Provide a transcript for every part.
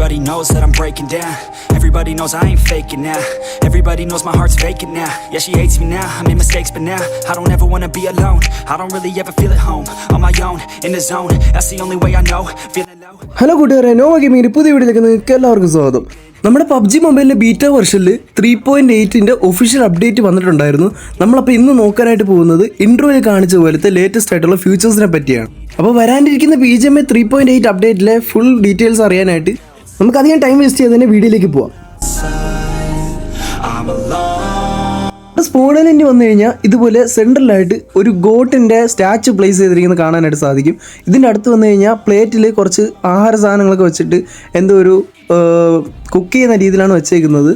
Everybody knows that I'm breaking down. Everybody knows I ain't faking now. Everybody knows my heart's vacant now. Yeah, she hates me now, I made mistakes but now I don't ever wanna be alone. I don't really ever feel at home. On my own, in the zone, that's the only way I know. Feeling low. Hello കൂട്ടുകാരെ, Nova ഗെയിമിങ്ങിൻ്റെ പുതിയ വീഡിയോയിലേക്ക് നിങ്ങൾക്ക് എല്ലാവർക്കും സ്വാഗതം. നമ്മുടെ PUBG മൊബൈലിൻ്റെ beta വെർഷനിൽ 3.8 official update വന്നിട്ടുണ്ടായിരുന്നു. നമ്മളപ്പോൾ ഇന്ന് നോക്കാനായിട്ട് പോകുന്നത് ഇൻട്രോയിൽ കാണിച്ച പോലത്തെ ലേറ്റസ്റ്റ് ആയിട്ടുള്ള ഫ്യൂച്ചേഴ്സിനെ പറ്റിയാണ്. അപ്പോൾ വരാനിരിക്കുന്ന BGMI 3.8 അപ്ഡേറ്റിലെ ഫുൾ ഡീറ്റെയിൽസ് അറിയാനായിട്ട് നമുക്ക് അധികം ടൈം വേസ്റ്റ് ചെയ്ത് തന്നെ വീഡിയോയിലേക്ക് പോവാം. സ്പോണലിൻ്റെ വന്നു കഴിഞ്ഞാൽ ഇതുപോലെ സെൻട്രലായിട്ട് ഒരു ഗോട്ടിൻ്റെ സ്റ്റാച്ചു പ്ലേസ് ചെയ്തിരിക്കുന്നത് കാണാനായിട്ട് സാധിക്കും. ഇതിൻ്റെ അടുത്ത് വന്നു കഴിഞ്ഞാൽ പ്ലേറ്റിൽ കുറച്ച് ആഹാര സാധനങ്ങളൊക്കെ വെച്ചിട്ട് എന്തോ ഒരു കുക്ക് ചെയ്യുന്ന രീതിയിലാണ് വെച്ചേക്കുന്നത്.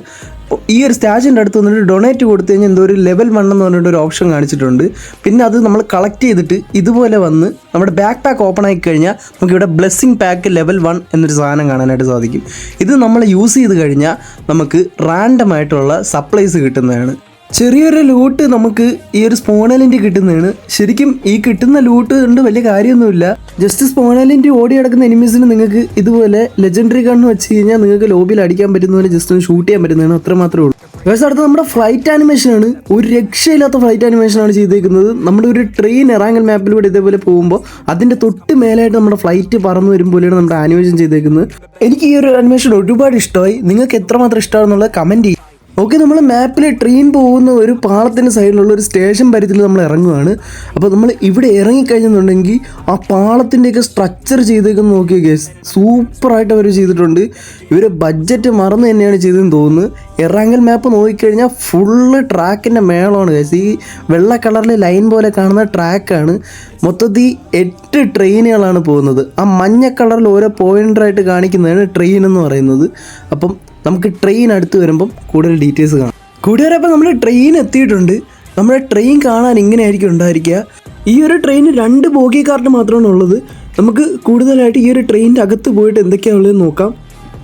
ഈ ഒരു സ്റ്റാച്ചുവിൻ്റെ അടുത്ത് വന്നിട്ട് ഡൊണേറ്റ് കൊടുത്തു കഴിഞ്ഞാൽ എന്തോ ഒരു ലെവൽ 1 എന്ന് പറഞ്ഞിട്ട് ഒരു ഓപ്ഷൻ കാണിച്ചിട്ടുണ്ട്. പിന്നെ അത് നമ്മൾ കളക്ട് ചെയ്തിട്ട് ഇതുപോലെ വന്ന് നമ്മുടെ ബാക്ക് പാക്ക് ഓപ്പൺ ആയി കഴിഞ്ഞാൽ നമുക്കിവിടെ ബ്ലെസ്സിങ് പാക്ക് ലെവൽ 1 എന്നൊരു സാധനം കാണാനായിട്ട് സാധിക്കും. ഇത് നമ്മൾ യൂസ് ചെയ്ത് കഴിഞ്ഞാൽ നമുക്ക് റാൻഡം ആയിട്ടുള്ള സപ്ലൈസ് കിട്ടുന്നതാണ്. ചെറിയൊരു ലൂട്ട് നമുക്ക് ഈ ഒരു സ്പോണലിൻ്റെ കിട്ടുന്നതാണ്. ശരിക്കും ഈ കിട്ടുന്ന ലൂട്ട് കൊണ്ട് വലിയ കാര്യമൊന്നുമില്ല. ജസ്റ്റ് സ്പോണലിൻ്റെ ഓടി കിടക്കുന്ന എനിമീസിന് നിങ്ങൾക്ക് ഇതുപോലെ ലെജൻഡറി ഗണ്ണ് വെച്ച് കഴിഞ്ഞാൽ നിങ്ങൾക്ക് ലോബിയിൽ അടിക്കാൻ പറ്റുന്ന പോലെ ജസ്റ്റ് ഒന്ന് ഷൂട്ട് ചെയ്യാൻ പറ്റുന്നതാണ്. അത്ര മാത്രമേ ഉള്ളൂ. പക്ഷേ അടുത്ത് നമ്മുടെ ഫ്ലൈറ്റ് ആനിമേഷനാണ്. ഒരു രക്ഷയില്ലാത്ത ഫ്ലൈറ്റ് ആനിമേഷനാണ് ചെയ്തേക്കുന്നത്. നമ്മുടെ ഒരു ട്രെയിൻ എറാങ്കൽ മാപ്പിലൂടെ ഇതേപോലെ പോകുമ്പോൾ അതിൻ്റെ തൊട്ട് മേലായിട്ട് നമ്മുടെ ഫ്ലൈറ്റ് പറന്ന് വരും പോലെയാണ് നമ്മുടെ ആനിമേഷൻ ചെയ്തേക്കുന്നത്. എനിക്ക് ഈ ഒരു ആനിമേഷൻ ഒരുപാട് ഇഷ്ടമായി. നിങ്ങൾക്ക് എത്രമാത്രം ഇഷ്ടമാണെന്നുള്ളത് കമൻറ്റ് ചെയ്യും. ഓക്കെ, നമ്മൾ മാപ്പിൽ ട്രെയിൻ പോകുന്ന ഒരു പാളത്തിൻ്റെ സൈഡിലുള്ള ഒരു സ്റ്റേഷൻ പരിധിയിൽ നമ്മൾ ഇറങ്ങുകയാണ്. അപ്പോൾ നമ്മൾ ഇവിടെ ഇറങ്ങിക്കഴിഞ്ഞെന്നുണ്ടെങ്കിൽ ആ പാളത്തിൻ്റെയൊക്കെ സ്ട്രക്ചർ ചെയ്തേക്കെന്ന് നോക്കിയ കേസ് സൂപ്പറായിട്ട് അവർ ചെയ്തിട്ടുണ്ട്. ഇവർ ബഡ്ജറ്റ് മറന്ന് തന്നെയാണ് ചെയ്തതെന്ന് തോന്നുന്നു. എറാങ്കൽ മാപ്പ് നോക്കിക്കഴിഞ്ഞാൽ ഫുള്ള് ട്രാക്കിൻ്റെ മേളമാണ് കേസ്. ഈ വെള്ള കളറിൽ ലൈൻ പോലെ കാണുന്ന ട്രാക്കാണ്. മൊത്തത്തിൽ 8 ട്രെയിനുകളാണ് പോകുന്നത്. ആ മഞ്ഞ കളറിൽ ഓരോ പോയിൻ്റായിട്ട് കാണിക്കുന്നതാണ് ട്രെയിൻ എന്ന് പറയുന്നത്. അപ്പം നമുക്ക് ട്രെയിൻ അടുത്ത് വരുമ്പം കൂടുതൽ ഡീറ്റെയിൽസ് കാണാം. കൂട്ടുകാരെ, അപ്പോൾ നമ്മൾ ട്രെയിൻ എത്തിയിട്ടുണ്ട്. നമ്മുടെ ട്രെയിൻ കാണാൻ ഇങ്ങനെയായിരിക്കും ഉണ്ടായിരിക്കുക. ഈ ഒരു ട്രെയിന് 2 ബോഗി കാർട്ട് മാത്രമാണ് ഉള്ളത്. നമുക്ക് കൂടുതലായിട്ട് ഈ ഒരു ട്രെയിനിൻ്റെ അകത്ത് പോയിട്ട് എന്തൊക്കെയാണ് ഉള്ളതെന്ന് നോക്കാം.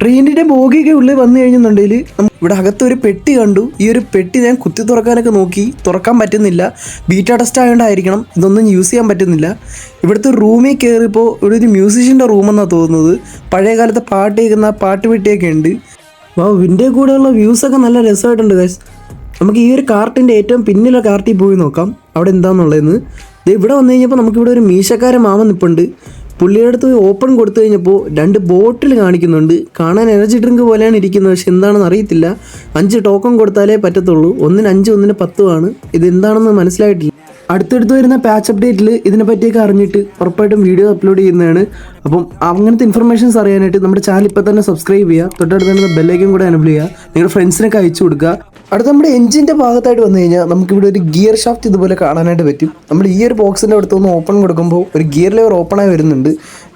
ട്രെയിനിൻ്റെ ബോഗിയൊക്കെ ഉള്ളിൽ വന്നു കഴിഞ്ഞെന്നുണ്ടെങ്കിൽ ഇവിടെ അകത്ത് ഒരു പെട്ടി കണ്ടു. ഈ ഒരു പെട്ടി ഞാൻ കുത്തി തുറക്കാനൊക്കെ നോക്കി, തുറക്കാൻ പറ്റുന്നില്ല. ബീറ്റ ടെസ്റ്റ് ആയതുകൊണ്ടായിരിക്കണം ഇതൊന്നും യൂസ് ചെയ്യാൻ പറ്റുന്നില്ല. ഇവിടുത്തെ റൂമിൽ കയറിയപ്പോൾ ഇവിടെ ഒരു മ്യൂസിഷ്യൻ്റെ റൂമെന്നാണ് തോന്നുന്നത്. പഴയ കാലത്തെ പാട്ട് കേൾക്കുന്ന പാട്ട് പെട്ടിയൊക്കെ ഉണ്ട്. വിൻഡോ കൂടെയുള്ള വ്യൂസൊക്കെ നല്ല രസമായിട്ടുണ്ട് ഗൈസ്. നമുക്ക് ഈ ഒരു കാർട്ടിൻ്റെ ഏറ്റവും പിന്നിലുള്ള കാർട്ടിൽ പോയി നോക്കാം അവിടെ എന്താണെന്നുള്ളതെന്ന്. ഇവിടെ വന്നു കഴിഞ്ഞപ്പോൾ നമുക്കിവിടെ ഒരു മീശക്കാരൻ മാമൻ നിൽപ്പുണ്ട്. പുള്ളിയുടെ അടുത്ത് പോയി ഓപ്പൺ കൊടുത്തു കഴിഞ്ഞപ്പോൾ 2 ബോട്ടിൽ കാണിക്കുന്നുണ്ട്. കാണാൻ എനർജി ഡ്രിങ്ക് പോലെയാണ് ഇരിക്കുന്നത്, പക്ഷെ എന്താണെന്ന് അറിയത്തില്ല. 5 ടോക്കൺ കൊടുത്താലേ പറ്റത്തുള്ളൂ. 1-ന് 5 1-ന് 10 ഇത് എന്താണെന്ന് മനസ്സിലായിട്ടില്ല. അടുത്തടുത്ത് വരുന്ന പാച്ച് അപ്ഡേറ്റിൽ ഇതിനെ പറ്റിയൊക്കെ അറിഞ്ഞിട്ട് ഉറപ്പായിട്ടും വീഡിയോ അപ്ലോഡ് ചെയ്യുന്നതാണ്. അപ്പം അങ്ങനത്തെ ഇൻഫർമേഷൻസ് അറിയാനായിട്ട് നമ്മുടെ ചാനൽ ഇപ്പോൾ തന്നെ സബ്സ്ക്രൈബ് ചെയ്യുക. തൊട്ടടുത്ത് തന്നെ ബെല്ലൈക്കൻ കൂടെ എനേബിൾ ചെയ്യുക. നിങ്ങളുടെ ഫ്രണ്ട്സിനൊക്കെ അയച്ചു കൊടുക്കുക. അടുത്ത നമ്മുടെ എഞ്ചിൻ്റെ ഭാഗത്തായിട്ട് വന്നു കഴിഞ്ഞാൽ നമുക്കിവിടെ ഒരു ഗിയർ ഷാഫ്റ്റ് ഇതുപോലെ കാണാനായിട്ട് പറ്റും. നമ്മൾ ഈ ഒരു ബോക്സിൻ്റെ അടുത്തൊന്ന് ഓപ്പൺ കൊടുക്കുമ്പോൾ ഒരു ഗിയർ ലെവർ ഓപ്പണായി വരുന്നുണ്ട്.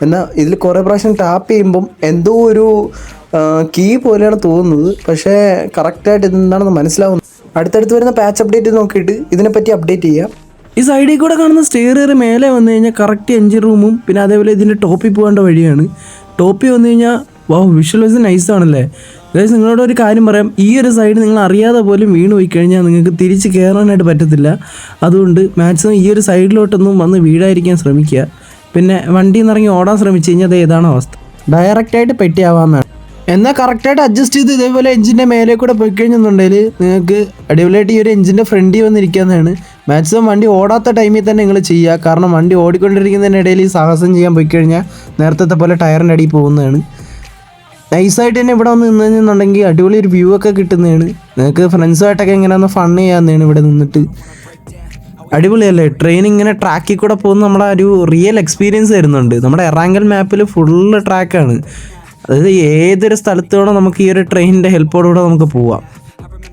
എന്നാൽ ഇതിൽ കുറേ പ്രാവശ്യം ടാപ്പ് ചെയ്യുമ്പം എന്തോ ഒരു കീ പോലെയാണ് തോന്നുന്നത്. പക്ഷേ കറക്റ്റായിട്ട് ഇതെന്താണെന്ന് മനസ്സിലാവുന്നു. അടുത്തടുത്ത് വരുന്ന പാച്ച് അപ്ഡേറ്റ് നോക്കിയിട്ട് ഇതിനെപ്പറ്റി അപ്ഡേറ്റ് ചെയ്യാം. ഈ സൈഡിൽ കൂടെ കാണുന്ന സ്റ്റെയർ മേലെ വന്നു കഴിഞ്ഞാൽ കറക്റ്റ് എഞ്ചിൻ റൂമും പിന്നെ അതേപോലെ ഇതിൻ്റെ ടോപ്പിൽ പോകേണ്ട വഴിയാണ്. ടോപ്പിൽ വന്നു കഴിഞ്ഞാൽ വിഷ്വലൈസ് നൈസാണല്ലേ ഗൈസ്. നിങ്ങളോട് ഒരു കാര്യം പറയാം, ഈ ഒരു സൈഡ് നിങ്ങൾ അറിയാതെ പോലും വീണ് പോയി കഴിഞ്ഞാൽ നിങ്ങൾക്ക് തിരിച്ച് കയറാനായിട്ട് പറ്റത്തില്ല. അതുകൊണ്ട് മാക്സിമം ഈ ഒരു സൈഡിലോട്ടൊന്നും വന്ന് വീഴാതിരിക്കാൻ ശ്രമിക്കുക. പിന്നെ വണ്ടിയിൽ നിന്ന് ഇറങ്ങി ഓടാൻ ശ്രമിച്ചു കഴിഞ്ഞാൽ അത് ഏതാണ് അവസ്ഥ, ഡയറക്റ്റായിട്ട് പെട്ടിയാവാമെന്നാണ്. എന്നാൽ കറക്റ്റായിട്ട് അഡ്ജസ്റ്റ് ചെയ്ത് ഇതേപോലെ എഞ്ചിൻ്റെ മേലെ കൂടെ പോയി കഴിഞ്ഞെന്നുണ്ടെങ്കിൽ നിങ്ങൾക്ക് അടിപൊളിയായിട്ട് ഈ ഒരു എഞ്ചിൻ്റെ ഫ്രണ്ടിൽ വന്നിരിക്കാവുന്നതാണ്. മാക്സിമം വണ്ടി ഓടാത്ത ടൈമിൽ തന്നെ നിങ്ങൾ ചെയ്യുക. കാരണം വണ്ടി ഓടിക്കൊണ്ടിരിക്കുന്നതിനിടയിൽ ഈ സാഹസം ചെയ്യാൻ പോയി കഴിഞ്ഞാൽ നേരത്തെ പോലെ ടയറിൻ്റെ അടിയിൽ പോകുന്നതാണ്. നൈസായിട്ട് തന്നെ ഇവിടെ വന്ന് നിന്ന് കഴിഞ്ഞെന്നുണ്ടെങ്കിൽ അടിപൊളി ഒരു വ്യൂ ഒക്കെ കിട്ടുന്നതാണ്. നിങ്ങൾക്ക് ഫ്രണ്ട്സുമായിട്ടൊക്കെ ഇങ്ങനെ ഒന്ന് ഫൺ ചെയ്യാവുന്നതാണ് ഇവിടെ നിന്നിട്ട്. അടിപൊളിയല്ലേ, ട്രെയിൻ ഇങ്ങനെ ട്രാക്കിൽ കൂടെ പോകുന്ന നമ്മുടെ ഒരു റിയൽ എക്സ്പീരിയൻസ് തരുന്നുണ്ട്. നമ്മുടെ എറാങ്കൽ മാപ്പിൽ ഫുള്ള് ട്രാക്കാണ്. അതായത് ഏതൊരു സ്ഥലത്തോടെ നമുക്ക് ഈ ഒരു ട്രെയിനിൻ്റെ ഹെൽപ്പോടുകൂടെ നമുക്ക് പോവാം.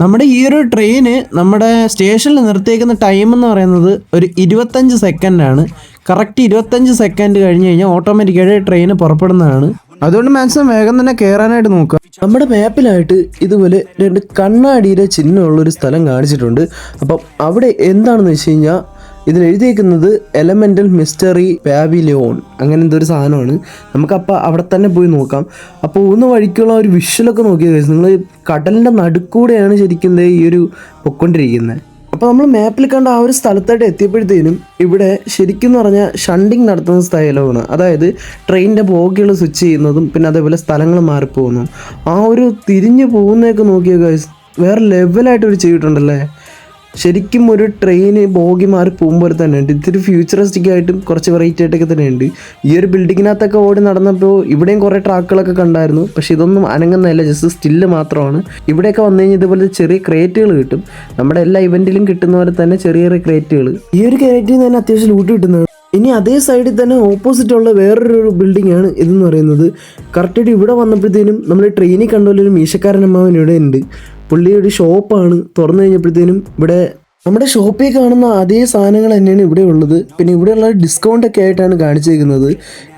നമ്മുടെ ഈ ഒരു ട്രെയിന് നമ്മുടെ സ്റ്റേഷനിൽ നിർത്തിയേക്കുന്ന ടൈം എന്ന് പറയുന്നത് ഒരു 25 സെക്കൻഡാണ്. കറക്റ്റ് 25 സെക്കൻഡ് കഴിഞ്ഞ് കഴിഞ്ഞാൽ ഓട്ടോമാറ്റിക്കായിട്ട് ട്രെയിന് പുറപ്പെടുന്നതാണ്. അതുകൊണ്ട് മാക്സിമം വേഗം തന്നെ കയറാനായിട്ട് നോക്കുക. നമ്മുടെ മാപ്പിലായിട്ട് ഇതുപോലെ 2 കണ്ണാടിയുടെ ചിഹ്നമുള്ളൊരു സ്ഥലം കാണിച്ചിട്ടുണ്ട്. അപ്പം അവിടെ എന്താണെന്ന് വെച്ച് കഴിഞ്ഞാൽ ഇതിൽ എഴുതിയേക്കുന്നത് എലമെൻ്റൽ മിസ്റ്ററി പാവിലിയോൺ അങ്ങനെ എന്തൊരു സാധനമാണ്. നമുക്കപ്പോൾ അവിടെ തന്നെ പോയി നോക്കാം. അപ്പോൾ പോകുന്ന വഴിക്കുള്ള ഒരു വിഷ്വലൊക്കെ നോക്കിയാൽ നിങ്ങൾ കടലിൻ്റെ നടുക്കൂടെയാണ് ശരിക്കും ഈ ഒരു പൊയ്ക്കൊണ്ടിരിക്കുന്നത്. അപ്പോൾ നമ്മൾ മാപ്പിൽ കണ്ട ആ ഒരു സ്ഥലത്തായിട്ട് എത്തിയപ്പോഴത്തേനും ഇവിടെ ശരിക്കും പറഞ്ഞാൽ ഷണ്ടിങ് നടത്തുന്ന സ്ഥലമാണ്. അതായത് ട്രെയിനിൻ്റെ ബോഗികൾ സ്വിച്ച് ചെയ്യുന്നതും പിന്നെ അതേപോലെ സ്ഥലങ്ങൾ മാറിപ്പോകുന്നതും ആ ഒരു തിരിഞ്ഞു പോകുന്നതൊക്കെ നോക്കിയ ഗൈസ് വേറെ ലെവലായിട്ട് ഒരു ചെയ്തിട്ടുണ്ടല്ലേ. ശരിക്കും ഒരു ട്രെയിന് ബോഗി മാറി പോകുമ്പോൾ തന്നെ ഉണ്ട്. ഇത്തിരി ഫ്യൂച്ചറിസ്റ്റിക് ആയിട്ടും കുറച്ച് വെറൈറ്റി ആയിട്ടൊക്കെ തന്നെ ഉണ്ട്. ഈ ഒരു ബിൽഡിങ്ങിനകത്തൊക്കെ ഓടി നടന്നപ്പോൾ ഇവിടെയും കുറേ ട്രാക്കുകളൊക്കെ കണ്ടായിരുന്നു. പക്ഷെ ഇതൊന്നും അനങ്ങുന്നതല്ല, ജസ്റ്റ് സ്റ്റില്ല് മാത്രമാണ്. ഇവിടെയൊക്കെ വന്നു കഴിഞ്ഞാൽ ഇതുപോലെ ചെറിയ ക്രേറ്റുകൾ കിട്ടും. നമ്മുടെ എല്ലാ ഇവൻറ്റിലും കിട്ടുന്ന പോലെ തന്നെ ചെറിയ ചെറിയ ക്രേറ്റുകൾ. ഈ ഒരു ക്രേറ്റിൽ നിന്ന് തന്നെ അത്യാവശ്യം ലൂട്ട് കിട്ടുന്നതാണ്. ഇനി അതേ സൈഡിൽ തന്നെ ഓപ്പോസിറ്റുള്ള വേറൊരു ബിൽഡിംഗ് ആണ് ഇതെന്ന് പറയുന്നത്. കറക്റ്റായിട്ട് ഇവിടെ വന്നപ്പോഴത്തേനും നമ്മൾ ട്രെയിനിൽ കണ്ടുപോലൊരു മീശക്കാരൻ അമ്മാവൻ ഇവിടെ ഉണ്ട്. പുള്ളി ഒരു ഷോപ്പാണ്. തുറന്നു കഴിഞ്ഞപ്പോഴത്തേനും ഇവിടെ നമ്മുടെ ഷോപ്പിൽ കാണുന്ന അതേ സാധനങ്ങൾ തന്നെയാണ് ഇവിടെ ഉള്ളത്. പിന്നെ ഇവിടെയുള്ള ഡിസ്കൗണ്ടൊക്കെ ആയിട്ടാണ് കാണിച്ചിരിക്കുന്നത്.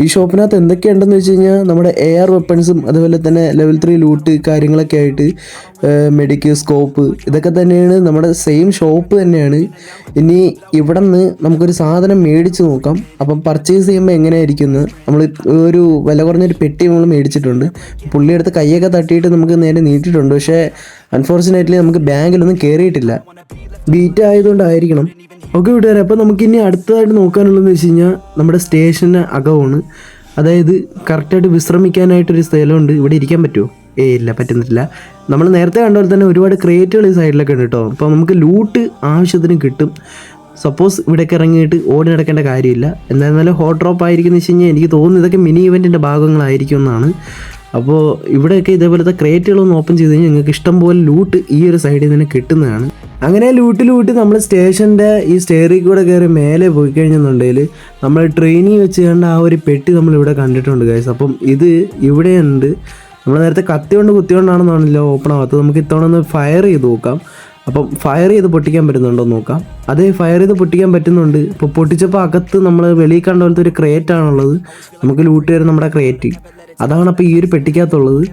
ഈ ഷോപ്പിനകത്ത് എന്തൊക്കെയുണ്ടെന്ന് വെച്ച് കഴിഞ്ഞാൽ നമ്മുടെ AR വെപ്പൺസും അതുപോലെ തന്നെ ലെവൽ 3 ലൂട്ട് കാര്യങ്ങളൊക്കെ ആയിട്ട് മെഡിക്കൽ സ്കോപ്പ് ഇതൊക്കെ തന്നെയാണ്. നമ്മുടെ സെയിം ഷോപ്പ് തന്നെയാണ്. ഇനി ഇവിടെ നിന്ന് നമുക്കൊരു സാധനം മേടിച്ച് നോക്കാം. അപ്പം പർച്ചേസ് ചെയ്യുമ്പോൾ എങ്ങനെയായിരിക്കുന്നത്. നമ്മൾ ഒരു വില കുറഞ്ഞൊരു പെട്ടി നമ്മൾ മേടിച്ചിട്ടുണ്ട്. പുള്ളിയെടുത്ത് കൈയൊക്കെ തട്ടിയിട്ട് നമുക്ക് നേരെ നീട്ടിയിട്ടുണ്ട്. പക്ഷേ അൺഫോർച്ചുനേറ്റ്ലി നമുക്ക് ബാങ്കിലൊന്നും കയറിയിട്ടില്ല. ബീറ്റ് ആയതുകൊണ്ടായിരിക്കണം. ഓക്കെ വിട്ടുകാരെ, അപ്പോൾ നമുക്കിനി അടുത്തതായിട്ട് നോക്കാനുള്ളതെന്ന് വെച്ച് കഴിഞ്ഞാൽ നമ്മുടെ സ്റ്റേഷന് അകമാണ്. അതായത് കറക്റ്റായിട്ട് വിശ്രമിക്കാനായിട്ടൊരു സ്ഥലമുണ്ട്. ഇവിടെ ഇരിക്കാൻ പറ്റുമോ? ഇല്ല, പറ്റുന്നില്ല. നമ്മൾ നേരത്തെ കണ്ട പോലെ തന്നെ ഒരുപാട് ക്രേറ്റുകൾ ഈ സൈഡിലൊക്കെ ഉണ്ട് കേട്ടോ. അപ്പോൾ നമുക്ക് ലൂട്ട് ആവശ്യത്തിന് കിട്ടും. സപ്പോസ് ഇവിടേക്ക് ഇറങ്ങിയിട്ട് ഓടി നടക്കേണ്ട കാര്യമില്ല. എന്തായിരുന്നാലും ഹോട്ട് ഡ്രോപ്പ് ആയിരിക്കുമെന്ന് വെച്ച് കഴിഞ്ഞാൽ എനിക്ക് തോന്നുന്നു ഇതൊക്കെ മിനി ഇവൻറ്റിൻ്റെ ഭാഗങ്ങളായിരിക്കും എന്നാണ്. അപ്പോൾ ഇവിടെയൊക്കെ ഇതേപോലത്തെ ക്രേറ്റുകളൊന്ന് ഓപ്പൺ ചെയ്ത് കഴിഞ്ഞാൽ നിങ്ങൾക്ക് ഇഷ്ടംപോലെ ലൂട്ട് ഈ ഒരു സൈഡിൽ നിന്ന് കിട്ടുന്നതാണ്. അങ്ങനെ ലൂട്ട് നമ്മൾ സ്റ്റേഷൻ്റെ ഈ സ്റ്റെയറിൽ കൂടെ കയറി മേലെ പോയി കഴിഞ്ഞെന്നുണ്ടെങ്കിൽ നമ്മൾ ട്രെയിനിൽ വെച്ച് കണ്ട ആ ഒരു പെട്ടി നമ്മളിവിടെ കണ്ടിട്ടുണ്ട് ഗൈസ്. അപ്പം ഇത് ഇവിടെയുണ്ട്. നമ്മൾ നേരത്തെ കുത്തിക്കൊണ്ടാണെന്നാണല്ലോ ഓപ്പൺ ആവാത്തത്. നമുക്ക് ഇത്തവണ ഒന്ന് ഫയർ ചെയ്ത് നോക്കാം. അപ്പം ഫയർ ചെയ്ത് പൊട്ടിക്കാൻ പറ്റുന്നുണ്ടോ എന്ന് നോക്കാം. അതേ ഫയർ ചെയ്ത് പൊട്ടിക്കാൻ പറ്റുന്നുണ്ട്. ഇപ്പോൾ പൊട്ടിച്ചപ്പോൾ അകത്ത് നമ്മൾ വെളിയിൽ കണ്ട പോലത്തെ ഒരു ക്രേറ്റാണുള്ളത്. നമുക്ക് ലൂട്ട് വരും നമ്മുടെ ക്രേറ്റ്. അതാണ് അപ്പോൾ ഈ ഒരു പെട്ടിക്കകത്തുള്ളത്.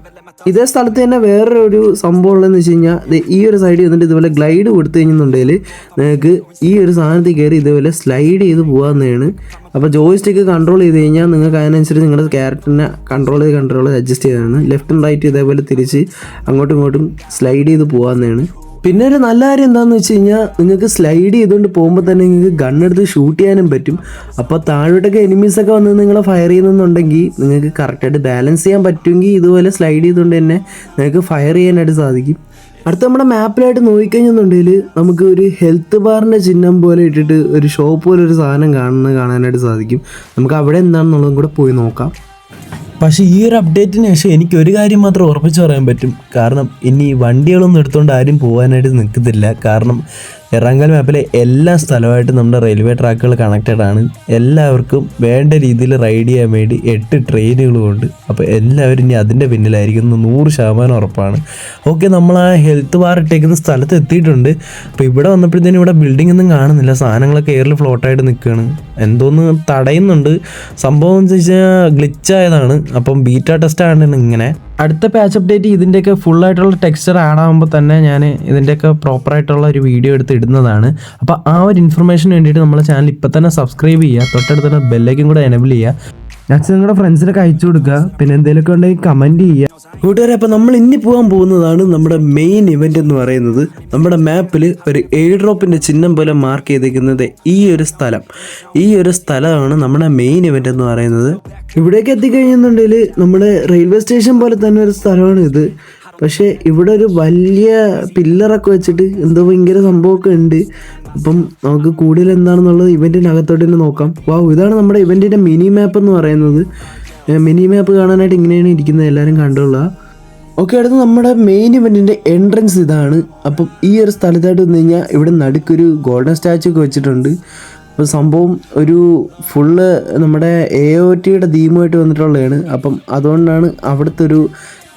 ഇതേ സ്ഥലത്ത് തന്നെ വേറൊരു സംഭവം ഉള്ളതെന്ന് വെച്ച് കഴിഞ്ഞാൽ ഈ ഒരു സൈഡിൽ വന്നിട്ട് ഇതുപോലെ ഗ്ലൈഡ് കൊടുത്തു കഴിഞ്ഞെന്നുണ്ടെങ്കിൽ നിങ്ങൾക്ക് ഈ ഒരു സാധനത്തിൽ കയറി ഇതേപോലെ സ്ലൈഡ് ചെയ്ത് പോകാവുന്നതാണ്. അപ്പോൾ ജോയിസ്റ്റിക്ക് കൺട്രോൾ ചെയ്ത് കഴിഞ്ഞാൽ നിങ്ങൾക്ക് അതിനനുസരിച്ച് നിങ്ങളുടെ ക്യാരക്ടറിനെ കൺട്രോൾ ചെയ്ത് അഡ്ജസ്റ്റ് ചെയ്തതാണ്. ലെഫ്റ്റും റൈറ്റും ഇതേപോലെ തിരിച്ച് അങ്ങോട്ടും ഇങ്ങോട്ടും സ്ലൈഡ് ചെയ്ത് പോകാവുന്നതാണ്. പിന്നെ ഒരു നല്ല കാര്യം എന്താണെന്ന് വെച്ച് കഴിഞ്ഞാൽ നിങ്ങൾക്ക് സ്ലൈഡ് ചെയ്തുകൊണ്ട് പോകുമ്പോൾ തന്നെ നിങ്ങൾക്ക് ഗണ്ണെടുത്ത് ഷൂട്ട് ചെയ്യാനും പറ്റും. അപ്പോൾ താഴോട്ടൊക്കെ എനിമീസൊക്കെ വന്ന് നിങ്ങളെ ഫയർ ചെയ്യുന്നുണ്ടെങ്കിൽ നിങ്ങൾക്ക് കറക്റ്റായിട്ട് ബാലൻസ് ചെയ്യാൻ പറ്റുമെങ്കിൽ ഇതുപോലെ സ്ലൈഡ് ചെയ്തുകൊണ്ട് തന്നെ നിങ്ങൾക്ക് ഫയർ ചെയ്യാനായിട്ട് സാധിക്കും. അടുത്ത നമ്മുടെ മാപ്പിലായിട്ട് നോക്കിക്കഴിഞ്ഞെന്നുണ്ടെങ്കിൽ നമുക്ക് ഒരു ഹെൽത്ത് ബാറിൻ്റെ ചിഹ്നം പോലെ ഇട്ടിട്ട് ഒരു ഷോപ്പ് പോലെ ഒരു സാധനം കാണാനായിട്ട് സാധിക്കും. നമുക്ക് അവിടെ എന്താണെന്നുള്ളതും കൂടെ പോയി നോക്കാം. പക്ഷേ ഈ ഒരു അപ്ഡേറ്റിന് ശേഷം എനിക്കൊരു കാര്യം മാത്രം ഉറപ്പിച്ച് പറയാൻ പറ്റും. കാരണം ഇനി വണ്ടികളൊന്നും എടുത്തുകൊണ്ട് ആരും പോകാനായിട്ട് നിൽക്കത്തില്ല. കാരണം എറങ്ങൽ മാപ്പിലെ എല്ലാ സ്ഥലമായിട്ട് നമ്മുടെ റെയിൽവേ ട്രാക്കുകൾ കണക്റ്റഡ് ആണ്. എല്ലാവർക്കും വേണ്ട രീതിയിൽ റൈഡ് ചെയ്യാൻ വേണ്ടി 8 ട്രെയിനുകളുമുണ്ട്. അപ്പോൾ എല്ലാവരും ഇനി അതിൻ്റെ പിന്നിലായിരിക്കും 100% ഉറപ്പാണ്. ഓക്കെ, നമ്മൾ ആ ഹെൽത്ത് ബാർ ഇട്ടേക്കുന്ന സ്ഥലത്ത് എത്തിയിട്ടുണ്ട്. അപ്പോൾ ഇവിടെ വന്നപ്പോഴത്തേനും ഇവിടെ ബിൽഡിംഗ് ഒന്നും കാണുന്നില്ല. സാധനങ്ങളൊക്കെ എയറിൽ ഫ്ലോട്ടായിട്ട് നിൽക്കുകയാണ്. എന്തോന്ന് തടയുന്നുണ്ട്. സംഭവം എന്ന് വെച്ചാൽ ഗ്ലിച്ചായതാണ്. അപ്പം ബീറ്റ ടെസ്റ്റ് ആണ് ഇങ്ങനെ. അടുത്ത പാച്ച് അപ്ഡേറ്റ് ഇതിൻ്റെയൊക്കെ ഫുള്ളായിട്ടുള്ള ടെക്സ്ചർ ആഡ് ആകുമ്പോൾ തന്നെ ഞാൻ ഇതിൻ്റെയൊക്കെ പ്രോപ്പറായിട്ടുള്ള ഒരു വീഡിയോ എടുത്ത് ഇടുന്നതാണ്. അപ്പോൾ ആ ഒരു ഇൻഫർമേഷന് വേണ്ടിയിട്ട് നമ്മളെ ചാനൽ ഇപ്പോൾ തന്നെ സബ്സ്ക്രൈബ് ചെയ്യുക. തൊട്ടടുത്ത് തന്നെ ബെല്ലൈക്കൻ കൂടെ എനേബിൾ ചെയ്യുക. മാക്സിമം നിങ്ങളുടെ ഫ്രണ്ട്സിനൊക്കെ അയച്ചു കൊടുക്കുക. പിന്നെ എന്തെങ്കിലുമൊക്കെ ഉണ്ടെങ്കിൽ കമൻറ്റ് ചെയ്യുക. കൂട്ടുകാരെ, അപ്പോൾ നമ്മൾ ഇനി പോകാൻ പോകുന്നതാണ് നമ്മുടെ മെയിൻ ഇവൻ്റ് എന്ന് പറയുന്നത്. നമ്മുടെ മാപ്പിൽ ഒരു എയർ ഡ്രോപ്പിൻ്റെ ചിഹ്നം പോലെ മാർക്ക് ചെയ്തിരിക്കുന്നത് ഈ ഒരു സ്ഥലമാണ് നമ്മുടെ മെയിൻ ഇവൻ്റ് എന്ന് പറയുന്നത്. ഇവിടേക്ക് എത്തിക്കഴിഞ്ഞെന്നുണ്ടെങ്കിൽ നമ്മുടെ റെയിൽവേ സ്റ്റേഷൻ പോലെ തന്നെ ഒരു സ്ഥലമാണ് ഇത്. പക്ഷേ ഇവിടെ ഒരു വലിയ പില്ലറൊക്കെ വെച്ചിട്ട് എന്തോ ഭയങ്കര സംഭവമൊക്കെ ഉണ്ട്. അപ്പം നമുക്ക് കൂടുതൽ എന്താണെന്നുള്ളത് ഇവൻറ്റിൻ്റെ അകത്തോട്ട് തന്നെ നോക്കാം. ഇതാണ് നമ്മുടെ ഇവൻറ്റിൻ്റെ മിനി മാപ്പ് എന്ന് പറയുന്നത്. മിനി മാപ്പ് കാണാനായിട്ട് ഇങ്ങനെയാണ് ഇരിക്കുന്നത്. എല്ലാവരും കണ്ടുകൊള്ളുക. ഓക്കെ, അടുത്ത് നമ്മുടെ മെയിൻ ഇവൻറ്റിൻ്റെ എൻട്രൻസ് ഇതാണ്. അപ്പം ഈ ഒരു സ്ഥലത്തായിട്ട് വന്നു കഴിഞ്ഞാൽ ഇവിടെ നടുക്കൊരു ഗോൾഡൻ സ്റ്റാച്ചു ഒക്കെ വെച്ചിട്ടുണ്ട്. അപ്പോൾ സംഭവം ഒരു ഫുള്ള് നമ്മുടെ AOTയുടെ തീമുമായിട്ട് വന്നിട്ടുള്ളതാണ്. അപ്പം അതുകൊണ്ടാണ് അവിടുത്തെ ഒരു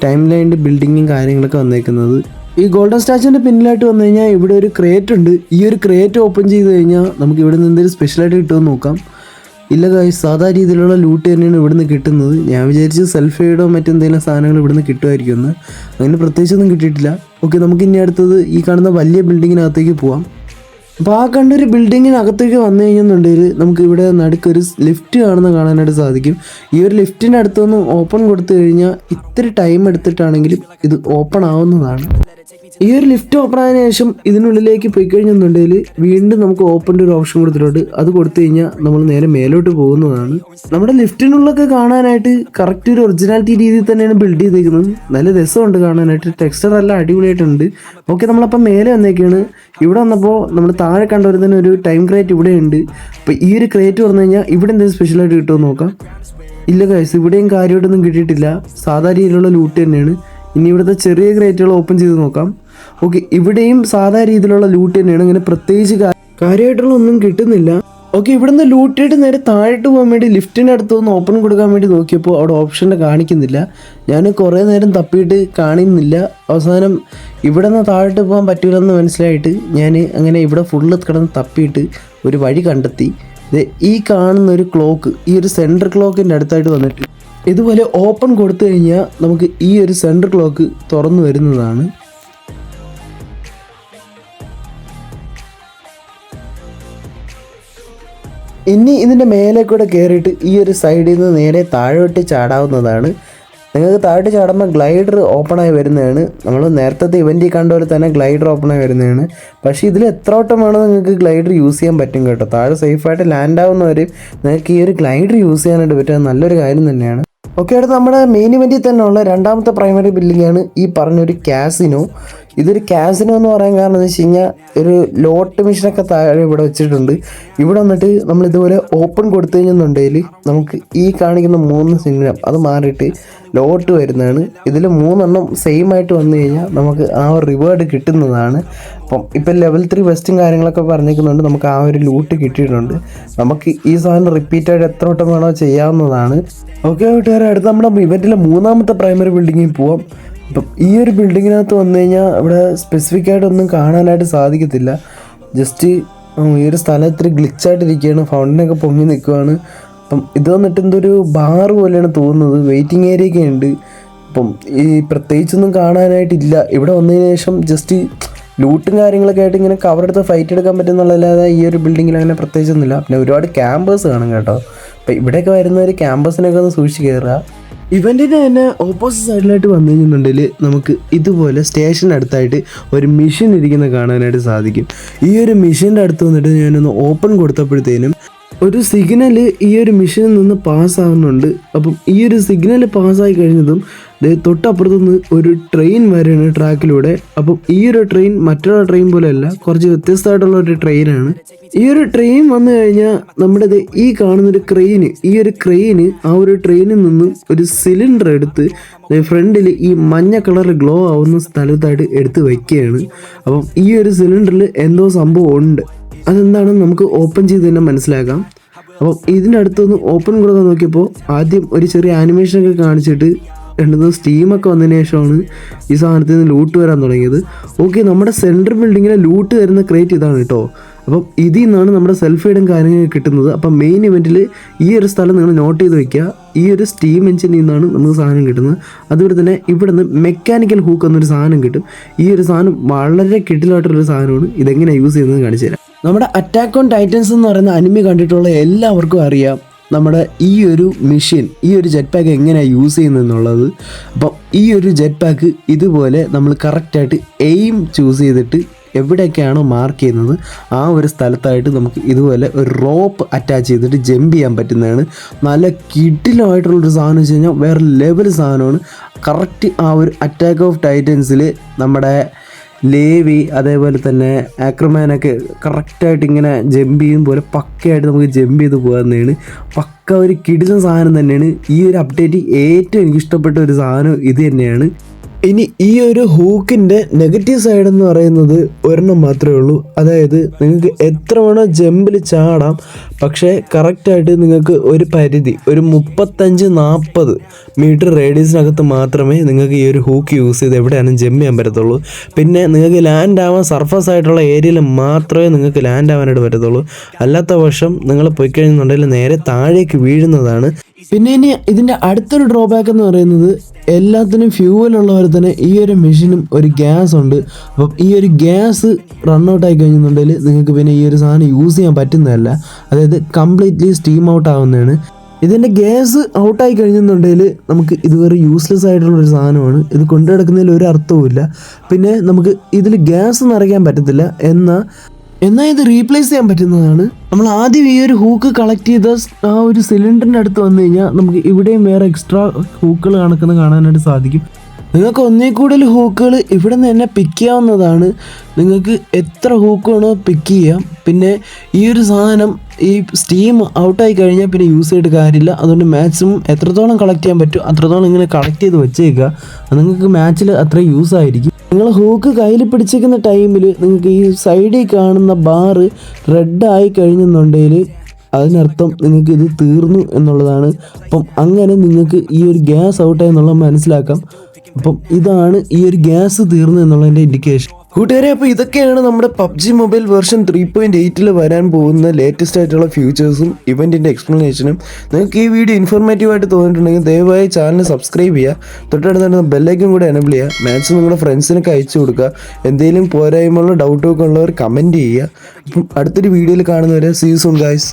ടൈം ലൈനിൻ്റെ ബിൽഡിങ്ങും കാര്യങ്ങളൊക്കെ വന്നേക്കുന്നത്. ഈ ഗോൾഡൻ സ്റ്റാച്ചുവിൻ്റെ പിന്നിലായിട്ട് വന്നു കഴിഞ്ഞാൽ ഇവിടെ ഒരു ക്രേറ്റ് ഉണ്ട്. ഈ ഒരു ക്രേറ്റ് ഓപ്പൺ ചെയ്ത് കഴിഞ്ഞാൽ നമുക്ക് ഇവിടെ നിന്ന് എന്തെങ്കിലും സ്പെഷ്യലായിട്ട് കിട്ടുമെന്ന് നോക്കാം. ഇല്ല ഗൈസ്, സാധാ രീതിയിലുള്ള ലൂട്ട് തന്നെയാണ് ഇവിടുന്ന് കിട്ടുന്നത്. ഞാൻ വിചാരിച്ച് സെൽഫേഡോ മറ്റെന്തെങ്കിലും സാധനങ്ങൾ ഇവിടുന്ന് കിട്ടുമായിരിക്കുമെന്ന്. അങ്ങനെ പ്രത്യേകിച്ചൊന്നും കിട്ടിയിട്ടില്ല. ഓക്കെ, നമുക്ക് ഇനി അടുത്തത് ഈ കാണുന്ന വലിയ ബിൽഡിങ്ങിനകത്തേക്ക് പോവാം. അപ്പോൾ ആ കണ്ടൊരു ബിൽഡിങ്ങിനകത്തേക്ക് വന്നു കഴിഞ്ഞെന്നുണ്ടെങ്കിൽ നമുക്ക് ഇവിടെ നടുക്കൊരു ലിഫ്റ്റ് കാണാനായിട്ട് സാധിക്കും. ഈ ഒരു ലിഫ്റ്റിൻ്റെ അടുത്തൊന്ന് ഓപ്പൺ കൊടുത്തു കഴിഞ്ഞാൽ ഇത്തിരി ടൈം എടുത്തിട്ടാണെങ്കിലും ഇത് ഓപ്പൺ ആവുന്നതാണ്. ഈ ഒരു ലിഫ്റ്റ് ഓപ്പൺ ആയതിനു ശേഷം ഇതിനുള്ളിലേക്ക് പോയി കഴിഞ്ഞെന്നുണ്ടെങ്കിൽ വീണ്ടും നമുക്ക് ഓപ്പണിൻ്റെ ഒരു ഓപ്ഷൻ കൊടുത്തിട്ടുണ്ട്. അത് കൊടുത്തു കഴിഞ്ഞാൽ നമ്മൾ നേരെ മേലോട്ട് പോകുന്നതാണ്. നമ്മുടെ ലിഫ്റ്റിനുള്ളൊക്കെ കാണാനായിട്ട് കറക്റ്റ് ഒരു ഒറിജിനാലിറ്റി രീതിയിൽ തന്നെയാണ് ബിൽഡ് ചെയ്തേക്കുന്നത്. നല്ല രസമുണ്ട് കാണാനായിട്ട്, ടെക്സ്ചർ എല്ലാം അടിപൊളിയായിട്ടുണ്ട്. ഓക്കെ, നമ്മളപ്പം മേലെ വന്നേക്കാണ്. ഇവിടെ വന്നപ്പോൾ നമ്മൾ താഴെ കണ്ടുവരുന്ന തന്നെ ഒരു ടൈം ക്രേറ്റ് ഇവിടെ ഉണ്ട്. അപ്പോൾ ഈ ഒരു ക്രേറ്റ് പറഞ്ഞു കഴിഞ്ഞാൽ ഇവിടെ എന്തെങ്കിലും സ്പെഷ്യലായിട്ട് കിട്ടുമെന്ന് നോക്കാം. ഇല്ല ഗൈസ്, ഇവിടെയും കാര്യമായിട്ടൊന്നും കിട്ടിയിട്ടില്ല. സാധാരണ രീതിയിലുള്ള ലൂട്ട് തന്നെയാണ്. ഇനി ഇവിടുത്തെ ചെറിയ ക്രേറ്റുകൾ ഓപ്പൺ ചെയ്ത് നോക്കാം. ഓക്കെ, ഇവിടെയും സാധാരണ രീതിയിലുള്ള ലൂട്ട് തന്നെയാണ്. ഇങ്ങനെ പ്രത്യേകിച്ച് കാര്യമായിട്ടുള്ള ഒന്നും കിട്ടുന്നില്ല. ഓക്കെ, ഇവിടുന്ന് ലൂട്ടിയിട്ട് നേരെ താഴോട്ട് പോകാൻ വേണ്ടി ലിഫ്റ്റിൻ്റെ അടുത്ത് ഒന്ന് ഓപ്പൺ കൊടുക്കാൻ വേണ്ടി നോക്കിയപ്പോൾ അവിടെ ഓപ്ഷൻ്റെ കാണിക്കുന്നില്ല. ഞാൻ കുറേ നേരം തപ്പിയിട്ട് കാണുന്നില്ല. അവസാനം ഇവിടെ നിന്ന് താഴോട്ട് പോകാൻ പറ്റില്ലെന്ന് മനസ്സിലായിട്ട് ഞാൻ അങ്ങനെ ഇവിടെ ഫുള്ള് കിടന്ന് തപ്പിയിട്ട് ഒരു വഴി കണ്ടെത്തി. ഈ കാണുന്ന ഒരു ക്ലോക്ക്, ഈ ഒരു സെൻട്രൽ ക്ലോക്കിൻ്റെ അടുത്തായിട്ട് വന്നിട്ട് ഇതുപോലെ ഓപ്പൺ കൊടുത്തു കഴിഞ്ഞാൽ നമുക്ക് ഈ ഒരു സെൻട്രൽ ക്ലോക്ക് തുറന്നു വരുന്നതാണ്. ഇനി ഇതിൻ്റെ മേലെ കൂടെ കയറിയിട്ട് ഈ ഒരു സൈഡിൽ നിന്ന് നേരെ താഴോട്ട് ചാടാവുന്നതാണ്. നിങ്ങൾക്ക് താഴോട്ട് ചാടുമ്പോൾ ഗ്ലൈഡർ ഓപ്പണായി വരുന്നതാണ്. നമ്മൾ നേരത്തെ ഇവൻറ്റിൽ കണ്ട പോലെ തന്നെ ഗ്ലൈഡർ ഓപ്പണായി വരുന്നതാണ്. പക്ഷേ ഇതിൽ എത്ര വട്ടം വേണോ നിങ്ങൾക്ക് ഗ്ലൈഡർ യൂസ് ചെയ്യാൻ പറ്റും കേട്ടോ. താഴെ സേഫായിട്ട് ലാൻഡ് ആവുന്നവർ നിങ്ങൾക്ക് ഈ ഒരു ഗ്ലൈഡർ യൂസ് ചെയ്യാനായിട്ട് പറ്റുക നല്ലൊരു കാര്യം തന്നെയാണ്. ഓക്കെ, അടുത്ത് നമ്മുടെ മെയിൻ ഇവൻറ്റിൽ തന്നെ ഉള്ള രണ്ടാമത്തെ പ്രൈമറി ബിൽഡിംഗ് ആണ് ഈ പറഞ്ഞൊരു കാസിനോ. ഇതൊരു കാസിനോ എന്ന് പറയാൻ കാരണം എന്ന് വെച്ച് കഴിഞ്ഞാൽ ഒരു ലോട്ട് മെഷീനൊക്കെ താഴെ ഇവിടെ വെച്ചിട്ടുണ്ട്. ഇവിടെ വന്നിട്ട് നമ്മൾ ഇതുപോലെ ഓപ്പൺ കൊടുത്തു കഴിഞ്ഞെന്നുണ്ടെങ്കിൽ നമുക്ക് ഈ കാണിക്കുന്ന 3 സിഗ്നൽ അത് മാറിയിട്ട് ലോട്ട് വരുന്നതാണ്. ഇതിൽ 3 സെയിം ആയിട്ട് വന്നു കഴിഞ്ഞാൽ നമുക്ക് ആ ഒരു റിവാർഡ് കിട്ടുന്നതാണ്. അപ്പം ഇപ്പം ലെവൽ 3 വെസ്റ്റും കാര്യങ്ങളൊക്കെ പറഞ്ഞിരിക്കുന്നുണ്ട്. നമുക്ക് ആ ഒരു ലൂട്ട് കിട്ടിയിട്ടുണ്ട്. നമുക്ക് ഈ സാധനം റിപ്പീറ്റായിട്ട് എത്ര വട്ടം വേണോ ചെയ്യാവുന്നതാണ്. ഓക്കെ കൂട്ടുകാരെ, അടുത്ത നമ്മുടെ ഇവൻറ്റിലെ 3ാമത്തെ പ്രൈമറി ബിൽഡിങ്ങിൽ പോവാം. അപ്പം ഈ ഒരു ബിൽഡിങ്ങിനകത്ത് വന്നു കഴിഞ്ഞാൽ ഇവിടെ സ്പെസിഫിക് ആയിട്ടൊന്നും കാണാനായിട്ട് സാധിക്കത്തില്ല. ജസ്റ്റ് ഈ ഒരു സ്ഥലം ഇത്തിരി ഗ്ലിച്ചായിട്ടിരിക്കുകയാണ്. ഫൗണ്ടനൊക്കെ പൊങ്ങി നിൽക്കുകയാണ്. അപ്പം ഇത് വന്നിട്ട് എന്തൊരു ബാർ പോലെയാണ് തോന്നുന്നത്. വെയിറ്റിംഗ് ഏരിയ ഒക്കെ ഉണ്ട്. അപ്പം ഈ പ്രത്യേകിച്ചൊന്നും കാണാനായിട്ടില്ല. ഇവിടെ വന്നതിന് ശേഷം ജസ്റ്റ് ലൂട്ടും കാര്യങ്ങളൊക്കെ ആയിട്ട് ഇങ്ങനെ കവറെടുത്ത് ഫൈറ്റ് എടുക്കാൻ പറ്റുന്നുള്ളതല്ലാതെ ഈ ഒരു ബിൽഡിങ്ങിൽ അങ്ങനെ പ്രത്യേകിച്ചൊന്നുമില്ല. പിന്നെ ഒരുപാട് ക്യാമ്പേഴ്സ് കാണും കേട്ടോ. അപ്പം ഇവിടെയൊക്കെ വരുന്നവർ ക്യാമ്പസിനൊക്കെ ഒന്ന് സൂക്ഷിച്ച് കയറുക. ഇവൻറ്റിന് തന്നെ ഓപ്പോസിറ്റ് സൈഡിലായിട്ട് വന്നു കഴിഞ്ഞിട്ടുണ്ടെങ്കിൽ നമുക്ക് ഇതുപോലെ സ്റ്റേഷൻ്റെ അടുത്തായിട്ട് ഒരു മെഷീൻ ഇരിക്കുന്നത് കാണാനായിട്ട് സാധിക്കും. ഈ ഒരു മെഷീൻ്റെ അടുത്ത് വന്നിട്ട് ഞാനൊന്ന് ഓപ്പൺ കൊടുത്തപ്പോഴത്തേനും ഒരു സിഗ്നൽ ഈ ഒരു മെഷീനിൽ നിന്ന് പാസ്സാവുന്നുണ്ട്. അപ്പം ഈ ഒരു സിഗ്നൽ പാസ്സായി കഴിഞ്ഞതും തൊട്ടപ്പുറത്തുനിന്ന് ഒരു ട്രെയിൻ വരെയാണ് ട്രാക്കിലൂടെ. അപ്പം ഈ ഒരു ട്രെയിൻ മറ്റുള്ള ട്രെയിൻ പോലെയല്ല, കുറച്ച് വ്യത്യസ്തമായിട്ടുള്ള ഒരു ട്രെയിനാണ്. ഈ ഒരു ട്രെയിൻ വന്നു കഴിഞ്ഞാൽ നമ്മുടെ ഈ കാണുന്നൊരു ക്രെയിന്, ഈ ഒരു ക്രെയിന് ആ ഒരു ട്രെയിനിൽ നിന്ന് ഒരു സിലിണ്ടർ എടുത്ത് ഫ്രണ്ടിൽ ഈ മഞ്ഞ കളർ ഗ്ലോ ആവുന്ന സ്ഥലത്തായിട്ട് എടുത്ത് വയ്ക്കുകയാണ്. അപ്പം ഈ ഒരു സിലിണ്ടറിൽ എന്തോ സംഭവം ഉണ്ട്. അതെന്താണെന്ന് നമുക്ക് ഓപ്പൺ ചെയ്ത് തന്നെ മനസ്സിലാക്കാം. അപ്പം ഇതിൻ്റെ അടുത്തൊന്ന് ഓപ്പൺ കൊടുക്കാൻ നോക്കിയപ്പോൾ ആദ്യം ഒരു ചെറിയ ആനിമേഷനൊക്കെ കാണിച്ചിട്ട് സ്റ്റീമൊക്കെ വന്നതിന് ശേഷമാണ് ഈ സാധനത്തിൽ നിന്ന് ലൂട്ട് വരാൻ തുടങ്ങിയത്. ഓക്കെ, നമ്മുടെ സെൻട്രൽ ബിൽഡിങ്ങിലെ ലൂട്ട് വരുന്ന ക്രേറ്റ് ഇതാണ് കേട്ടോ. അപ്പം ഇതിൽ നിന്നാണ് നമ്മുടെ സെൽഫ് എയ്ഡും കാര്യങ്ങളൊക്കെ കിട്ടുന്നത്. അപ്പം മെയിൻ ഇവൻറ്റിൽ ഈ ഒരു സ്ഥലം നിങ്ങൾ നോട്ട് ചെയ്ത് വയ്ക്കുക. ഈ ഒരു സ്റ്റീം എഞ്ചിനിൽ നിന്നാണ് നമുക്ക് സാധനം കിട്ടുന്നത്. അതുപോലെ തന്നെ ഇവിടെ നിന്ന് മെക്കാനിക്കൽ ഹൂക്ക് എന്നൊരു സാധനം കിട്ടും. ഈ ഒരു സാധനം വളരെ കിടിലായിട്ടുള്ളൊരു സാധനമാണ്. ഇതെങ്ങനെയാണ് യൂസ് ചെയ്യുന്നത് കാണിച്ചു തരാം. നമ്മുടെ അറ്റാക്ക് ഓൺ ടൈറ്റൻസ് എന്ന് പറയുന്ന അനിമി കണ്ടിട്ടുള്ള എല്ലാവർക്കും അറിയാം നമ്മുടെ ഈ ഒരു മെഷീൻ, ഈ ഒരു ജെറ്റ് പാക്ക് എങ്ങനെയാണ് യൂസ് ചെയ്യുന്നതെന്നുള്ളത്. അപ്പം ഈ ഒരു ജെറ്റ് പാക്ക് ഇതുപോലെ നമ്മൾ കറക്റ്റായിട്ട് എയിം ചൂസ് ചെയ്തിട്ട് എവിടെയൊക്കെയാണോ മാർക്ക് ചെയ്യുന്നത് ആ ഒരു സ്ഥലത്തായിട്ട് നമുക്ക് ഇതുപോലെ ഒരു റോപ്പ് അറ്റാച്ച് ചെയ്തിട്ട് ജമ്പ് ചെയ്യാൻ പറ്റുന്നതാണ്. നല്ല കിടിലമായിട്ടുള്ളൊരു സാധനം വെച്ച് കഴിഞ്ഞാൽ വേറെ ലെവൽ സാധനമാണ്. കറക്റ്റ് ആ ഒരു അറ്റാക്ക് ഓഫ് ടൈറ്റൻസിൽ നമ്മുടെ ലേവി അതേപോലെ തന്നെ ആക്രമാനൊക്കെ കറക്റ്റായിട്ട് ഇങ്ങനെ ജമ്പ് ചെയ്യും പോലെ പക്കയായിട്ട് നമുക്ക് ജമ്പ് ചെയ്ത് പോകാവുന്നതാണ്. പക്ക ഒരു കിടിലൻ സാധനം തന്നെയാണ്. ഈ ഒരു അപ്ഡേറ്റ് ഏറ്റവും എനിക്കിഷ്ടപ്പെട്ട ഒരു സാധനം ഇത് തന്നെയാണ്. ഇനി ഈ ഒരു ഹൂക്കിൻ്റെ നെഗറ്റീവ് സൈഡ് എന്ന് പറയുന്നത് ഒരെണ്ണം മാത്രമേ ഉള്ളൂ. അതായത് നിങ്ങൾക്ക് എത്ര വേണോ ജമ്പിൽ ചാടാം, പക്ഷേ കറക്റ്റായിട്ട് നിങ്ങൾക്ക് ഒരു പരിധി, ഒരു 35-40 മീറ്റർ റേഡിയസിനകത്ത് മാത്രമേ നിങ്ങൾക്ക് ഈ ഒരു ഹൂക്ക് യൂസ് ചെയ്ത് എവിടെയാണ് ജമ്പ് ചെയ്യാൻ പറ്റത്തുള്ളൂ. പിന്നെ നിങ്ങൾക്ക് ലാൻഡ് ആവാൻ സർഫസ് ആയിട്ടുള്ള ഏരിയയിൽ മാത്രമേ നിങ്ങൾക്ക് ലാൻഡ് ആവാനായിട്ട് പറ്റത്തുള്ളൂ. അല്ലാത്ത പക്ഷം നിങ്ങൾ പോയി കഴിഞ്ഞിട്ടുണ്ടെങ്കിൽ നേരെ താഴേക്ക് വീഴുന്നതാണ്. പിന്നെ ഇനി ഇതിൻ്റെ അടുത്തൊരു ഡ്രോബാക്ക് എന്ന് പറയുന്നത് എല്ലാത്തിനും ഫ്യൂവലുള്ളവർ തന്നെ ഈ ഒരു മെഷീനും ഒരു ഗ്യാസ് ഉണ്ട്. അപ്പം ഈ ഒരു ഗ്യാസ് റൺ ഔട്ട് ആയി കഴിഞ്ഞിട്ടുണ്ടെങ്കിൽ നിങ്ങൾക്ക് പിന്നെ ഈ ഒരു സാധനം യൂസ് ചെയ്യാൻ പറ്റുന്നതല്ല. അതായത് കംപ്ലീറ്റ്ലി സ്റ്റീം ഔട്ട് ആവുന്നതാണ്. ഇതിൻ്റെ ഗ്യാസ് ഔട്ടായി കഴിഞ്ഞെന്നുണ്ടെങ്കിൽ നമുക്ക് ഇതുവരെ യൂസ്ലെസ് ആയിട്ടുള്ളൊരു സാധനമാണ്. ഇത് കൊണ്ടു നടക്കുന്നതിൽ ഒരു അർത്ഥവുമില്ല. പിന്നെ നമുക്ക് ഇതിൽ ഗ്യാസ് നിറയ്ക്കാൻ പറ്റത്തില്ല. എന്നാൽ ഇത് റീപ്ലേസ് ചെയ്യാൻ പറ്റുന്നതാണ്. നമ്മൾ ആദ്യം ഈ ഒരു ഹൂക്ക് കളക്ട് ചെയ്ത ആ ഒരു സിലിണ്ടറിൻ്റെ അടുത്ത് വന്നു കഴിഞ്ഞാൽ നമുക്ക് ഇവിടെയും വേറെ എക്സ്ട്രാ ഹൂക്കുകൾ കാണാനായിട്ട് സാധിക്കും. നിങ്ങൾക്ക് ഒന്നിൽ കൂടുതൽ ഹൂക്കുകൾ ഇവിടെ നിന്ന് തന്നെ പിക്ക് ചെയ്യാവുന്നതാണ്. നിങ്ങൾക്ക് എത്ര ഹൂക്ക് വേണോ പിക്ക് ചെയ്യാം. പിന്നെ ഈ ഒരു സാധനം ഈ സ്റ്റീം ഔട്ടായി കഴിഞ്ഞാൽ പിന്നെ യൂസ് ചെയ്തിട്ട് കാര്യമില്ല. അതുകൊണ്ട് മാക്സിമം എത്രത്തോളം കളക്ട് ചെയ്യാൻ പറ്റും അത്രത്തോളം ഇങ്ങനെ കളക്ട് ചെയ്ത് വെച്ചേക്കുക. നിങ്ങൾക്ക് മാച്ചിൽ അത്ര യൂസ് ആയിരിക്കും. നിങ്ങൾ ഹൂക്ക് കയ്യിൽ പിടിച്ചിരിക്കുന്ന ടൈമിൽ നിങ്ങൾക്ക് ഈ സൈഡിൽ കാണുന്ന ബാറ് റെഡായി കഴിഞ്ഞെന്നുണ്ടെങ്കിൽ അതിനർത്ഥം നിങ്ങൾക്ക് ഇത് തീർന്നു എന്നുള്ളതാണ്. അപ്പം അങ്ങനെ നിങ്ങൾക്ക് ഈ ഒരു ഗ്യാസ് ഔട്ടായി എന്നുള്ളത് മനസ്സിലാക്കാം. അപ്പം ഇതാണ് ഈ ഒരു ഗ്യാസ് തീർന്നു എന്നുള്ളതിൻ്റെ ഇൻഡിക്കേഷൻ. കൂട്ടുകാരെ, അപ്പോൾ ഇതൊക്കെയാണ് നമ്മുടെ പബ്ജി മൊബൈൽ വെർഷൻ 3.8 വരാൻ പോകുന്ന ലേറ്റസ്റ്റ് ആയിട്ടുള്ള ഫ്യൂച്ചേഴ്സും ഇവൻറ്റിൻ്റെ എക്സ്പ്ലനേഷനും. നിങ്ങൾക്ക് ഈ വീഡിയോ ഇൻഫോർമേറ്റീവായിട്ട് തോന്നിയിട്ടുണ്ടെങ്കിൽ ദയവായി ചാനൽ സബ്സ്ക്രൈബ് ചെയ്യുക. തൊട്ടടുത്ത് ബെല്ലൈക്കൻ കൂടെ എനേബിൾ ചെയ്യുക. മാക്സിമം നിങ്ങളുടെ ഫ്രണ്ട്സിനൊക്കെ അയച്ചു കൊടുക്കുക. എന്തെങ്കിലും പോരായ്മയുള്ള ഡൗട്ടൊക്കെ ഉള്ളവർ കമൻറ്റ് ചെയ്യുക. അപ്പം അടുത്തൊരു വീഡിയോയിൽ കാണുന്നവരെ സീ യു സൂൺ ഗൈസ്.